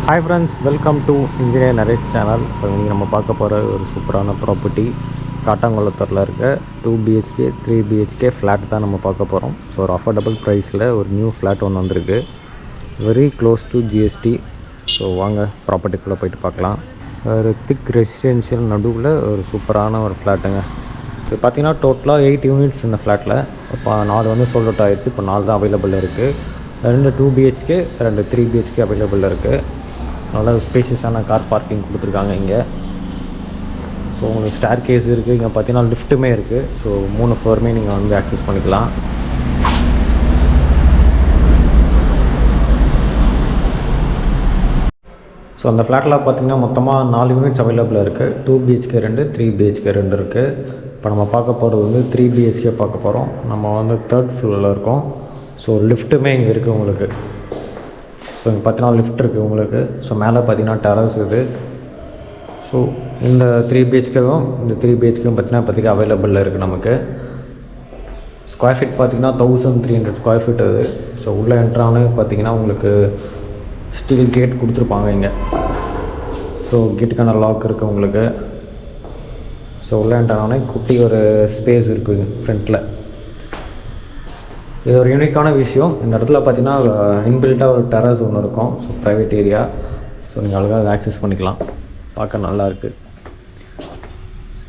Hi friends, welcome to Engineer Naresh channel. So இன்றைக்கி நம்ம பார்க்க போகிற ஒரு சூப்பரான ப்ராப்பர்ட்டி காட்டாங்குளத்தூரில் இருக்க 2 BHK 3 BHK ஃப்ளாட் தான் நம்ம பார்க்க போகிறோம். ஸோ ஒரு அஃபோர்டபுள் ப்ரைஸில் ஒரு நியூ ஃப்ளாட் ஒன்று வந்திருக்கு, very close to GST. So வாங்க ப்ராப்பர்ட்டிக்குள்ளே போயிட்டு பார்க்கலாம். ஒரு திக் ரெசிடென்ஷியல் நடுவில் ஒரு சூப்பரான ஒரு ஃப்ளாட்டுங்க. ஸோ பார்த்திங்கன்னா டோட்டலாக 8 யூனிட்ஸ் இந்த ஃப்ளாட்டில். இப்போ 4 வந்து சோல்ட் அவுட் ஆகிடுச்சு, இப்போ 4 தான் அவைலபிள் இருக்குது. 2 2 BHK 2 3 BHK அவைலபிள் இருக்குது. நல்ல ஸ்பேஷியஸான கார் பார்க்கிங் கொடுத்துருக்காங்க இங்கே. ஸோ உங்களுக்கு ஸ்டேர் கேஸ் இருக்குது, இங்கே பார்த்தீங்கன்னா லிஃப்ட்டுமே இருக்குது. ஸோ 3 ஃப்ளோருமே நீங்கள் வந்து ஆக்சஸ் பண்ணிக்கலாம். ஸோ அந்த ஃப்ளாட்டில் பார்த்தீங்கன்னா மொத்தமாக 4 யூனிட்ஸ் அவைலபிளாக இருக்குது. 2 BHK 2 3 BHK 2 இருக்குது. இப்போ நம்ம பார்க்க போகிறது வந்து 3 BHK பார்க்க போகிறோம். நம்ம வந்து 3rd ஃப்ளோரில் இருக்கோம். ஸோ லிஃப்ட்டுமே இங்கே இருக்குது உங்களுக்கு. ஸோ இங்கே பார்த்தீங்கன்னா லிஃப்ட் இருக்குது உங்களுக்கு. ஸோ மேலே பார்த்தீங்கன்னா டெரஸ் இது. ஸோ இந்த 3 BHKவும் இந்த 3 BHKவும் பார்த்தீங்கன்னா இப்போதைக்கு அவைலபிளில் இருக்குது நமக்கு. ஸ்கொயர் ஃபீட் பார்த்தீங்கன்னா 1300 ஸ்கொயர் ஃபீட் அது. ஸோ உள்ளே என்ட்ரானே பார்த்தீங்கன்னா உங்களுக்கு ஸ்டீல் கேட் கொடுத்துருப்பாங்க இங்கே. ஸோ கேட்டுக்கான லாக் இருக்குது உங்களுக்கு. ஸோ உள்ளே என்ட்ரானே குட்டி ஒரு ஸ்பேஸ் இருக்குது ஃப்ரண்ட்டில். இது ஒரு யூனிக்கான விஷயம். இந்த இடத்துல பார்த்தீங்கன்னா இன்பில்ட்டாக ஒரு டெரஸ் ஒன்று இருக்கும். So private area. ஸோ நீங்கள் அழகாக அதை ஆக்சஸ் பண்ணிக்கலாம். பார்க்க நல்லாயிருக்கு.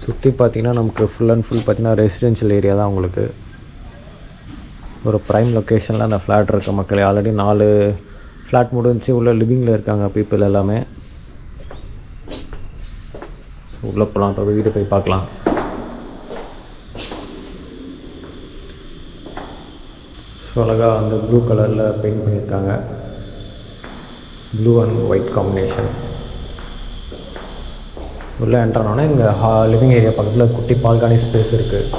சுற்றி பார்த்தீங்கன்னா நமக்கு ஃபுல் அண்ட் ஃபுல் பார்த்தீங்கன்னா ரெசிடென்ஷியல் ஏரியா தான் உங்களுக்கு. ஒரு ப்ரைம் லொக்கேஷனில் அந்த ஃப்ளாட் இருக்க மக்களே. ஆல்ரெடி 4 ஃப்ளாட் முடிஞ்சு உள்ள லிவிங்கில் இருக்காங்க பீப்புள் எல்லாமே. உள்ளே போகலாம், இப்போ வீடு போய் பார்க்கலாம். ஸோ அழகாக அந்த ப்ளூ கலரில் பெயிண்ட் பண்ணியிருக்காங்க, ப்ளூ அண்ட் ஒயிட் காம்பினேஷன். உள்ளே என்ட்ரானோடனே இங்கே லிவிங் ஏரியா பக்கத்தில் குட்டி பால்கானி ஸ்பேஸ் இருக்குது.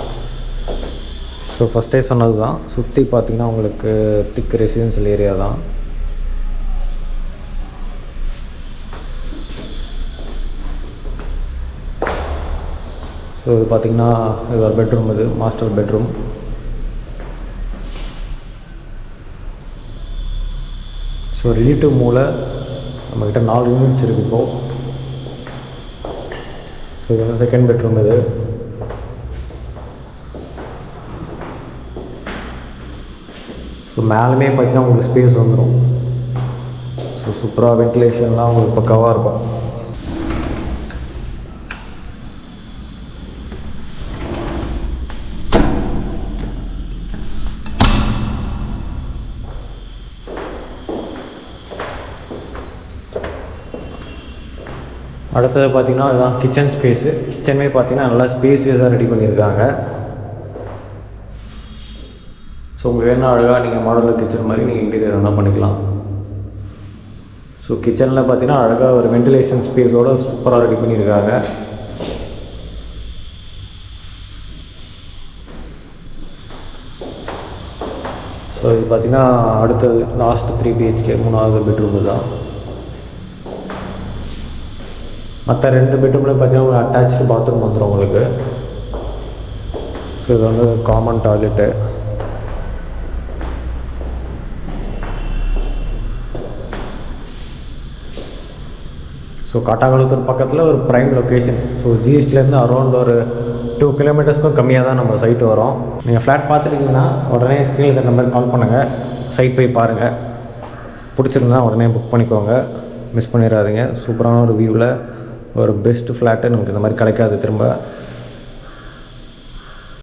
ஸோ ஃபஸ்ட்டே சொன்னது தான், சுற்றி பார்த்திங்கன்னா உங்களுக்கு திக் ரெசிடென்ஷியல் ஏரியா தான். ஸோ இது பார்த்திங்கன்னா இது ஒரு பெட்ரூம், இது மாஸ்டர் பெட்ரூம். ஸோ ரிலேட்டிவ் மூல நம்மக்கிட்ட 4 யூனிட்ஸ் இருக்குது இப்போது. ஸோ இது வந்து செகண்ட் பெட்ரூம் இது. ஸோ மேலுமே பார்த்தீங்கன்னா உங்களுக்கு ஸ்பேஸ் வந்துடும். ஸோ சூப்பராக வென்டிலேஷன்லாம் உங்களுக்கு பக்காவாக இருக்கும். அடுத்தது பார்த்திங்கன்னா அதுதான் கிச்சன் ஸ்பேஸு. கிச்சனுமே பார்த்திங்கன்னா நல்லா ஸ்பேஸியஸாக ரெடி பண்ணியிருக்காங்க. ஸோ உங்களுக்கு வேணால் அழகாக நீங்கள் மாடலர் கிச்சன் மாதிரி நீங்கள் இன்டீரியர் என்ன பண்ணிக்கலாம். ஸோ கிச்சனில் பார்த்திங்கன்னா அழகாக ஒரு வென்டிலேஷன் ஸ்பேஸோடு சூப்பராக ரெடி பண்ணியிருக்காங்க. ஸோ இது பார்த்திங்கன்னா அடுத்தது லாஸ்ட் 3 BHK 3வது பெட்ரூம் தான். மற்ற 2 பெட்ரூமில் பார்த்தீங்கன்னா ஒரு அட்டாச்சு பாத்ரூம் வந்துடும் உங்களுக்கு. ஸோ இது வந்து காமன் டாய்லெட்டு. ஸோ காட்டாங்குளத்தூர் பக்கத்தில் ஒரு ப்ரைம் லொக்கேஷன். ஸோ ஜிஎஸ்டிலேருந்து அரௌண்ட் ஒரு 2 கிலோமீட்டர்ஸ்க்கும் கம்மியாக தான் நம்ம சைட்டு வரும். நீங்கள் ஃப்ளாட் பார்த்துட்டிங்கன்னா உடனே ஸ்க்ரீனில் நம்பருக்கு கால் பண்ணுங்கள், சைட் போய் பாருங்கள். பிடிச்சிருந்தா உடனே புக் பண்ணிக்கோங்க, மிஸ் பண்ணிடாதீங்க. சூப்பரான ஒரு வியூவில் ஒரு பெஸ்ட்டு ஃப்ளாட்டு நமக்கு இந்த மாதிரி கிடைக்காது திரும்ப.